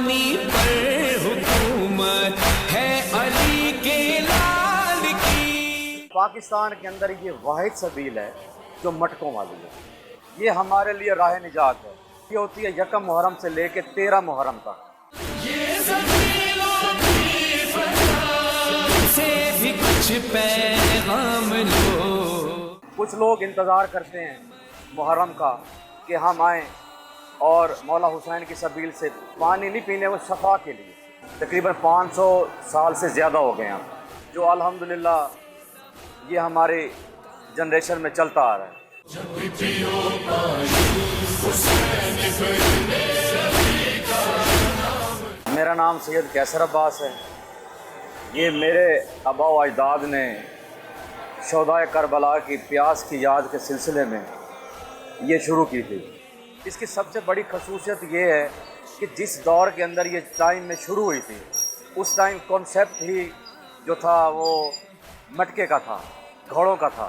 पानी पर हुकूमत है अली के लाल की। पाकिस्तान के अंदर ये वाहिद सबील है जो मटकों वाली है। ये हमारे लिए राह निजात है। ये होती है 1 मुहर्रम से लेके 13 मुहर्रम तक। से भी कुछ पैगाम लो। कुछ लोग इंतज़ार करते हैं मुहर्रम का कि हम आएँ और मौला हुसैन की सबील से पानी नहीं पीने, वो शफा के लिए। तकरीबन 500 साल से ज़्यादा हो गए हैं, जो अल्हम्दुलिल्लाह ये हमारे जनरेशन में चलता आ रहा है। मेरा नाम सैयद कैसर अब्बास है। ये मेरे आबा व अजदाद ने शोहदाए करबला की प्यास की याद के सिलसिले में ये शुरू की थी। इसकी सबसे बड़ी खसूसियत ये है कि जिस दौर के अंदर ये टाइम में शुरू हुई थी, उस टाइम कॉन्सेप्ट ही जो था वो मटके का था, घोड़ों का था,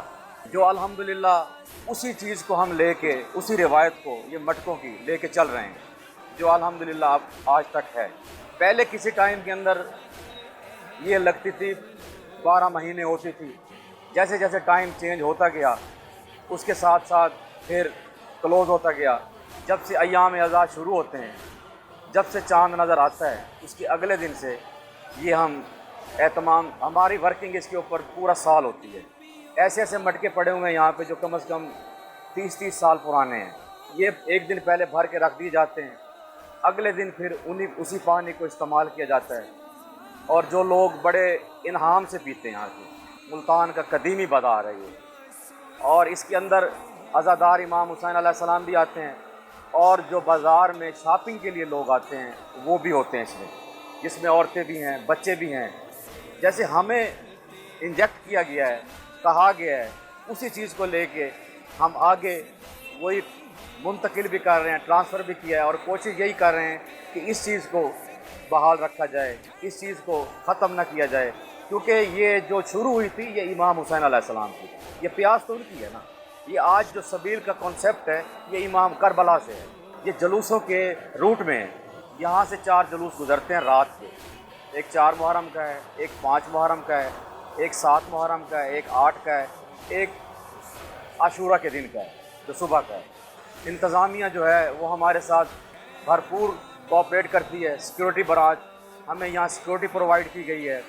जो अल्हम्दुलिल्लाह उसी चीज़ को हम लेके, उसी रिवायत को ये मटकों की लेके चल रहे हैं, जो अल्हम्दुलिल्लाह अब आज तक है। पहले किसी टाइम के अंदर ये लगती थी 12 महीने होती थी। जैसे जैसे टाइम चेंज होता गया, उसके साथ साथ फिर क्लोज़ होता गया। जब से अय्याम अज़ा शुरू होते हैं, जब से चाँद नज़र आता है, उसके अगले दिन से ये हम एहतमाम, हमारी वर्किंग इसके ऊपर पूरा साल होती है। ऐसे ऐसे मटके पड़े हुए हैं यहाँ पे जो कम से कम 30-30 साल पुराने हैं। ये एक दिन पहले भर के रख दिए जाते हैं, अगले दिन फिर उसी पानी को इस्तेमाल किया जाता है। और जो लोग बड़े इन्हाम से पीते हैं यहाँ के, मुल्तान का कदीमी बाज़ार है ये। और इसके अंदर अज़ादार इमाम हुसैन अलैहिस्सलाम भी आते हैं, और जो बाज़ार में शॉपिंग के लिए लोग आते हैं वो भी होते हैं इसमें, जिसमें औरतें भी हैं, बच्चे भी हैं। जैसे हमें इंजेक्ट किया गया है, कहा गया है, उसी चीज़ को लेके हम आगे वही मुंतकिल भी कर रहे हैं, ट्रांसफ़र भी किया है, और कोशिश यही कर रहे हैं कि इस चीज़ को बहाल रखा जाए, इस चीज़ को ख़त्म न किया जाए। क्योंकि ये जो शुरू हुई थी ये इमाम हुसैन अलैहिस्सलाम की, ये प्यास तो उनकी है ना। ये आज जो सबील का कॉन्सेप्ट है ये इमाम करबला से है। ये जुलूसों के रूट में है। यहाँ से 4 जुलूस गुजरते हैं रात के। एक 4 मुहर्रम का है, एक 5 मुहर्रम का है, एक 7 मुहर्रम का है, एक 8 का है, एक आशूरा के दिन का है जो सुबह का है। इंतज़ामिया जो है वो हमारे साथ भरपूर कोऑपरेट करती है। सिक्योरिटी ब्रांच, हमें यहाँ सिक्योरिटी प्रोवाइड की गई है,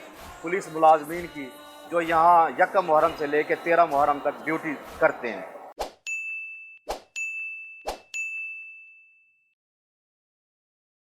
पुलिस मुलाजमीन की, जो यहाँ 1 मुहर्रम से लेकर 13 मुहर्रम तक ड्यूटी करते हैं।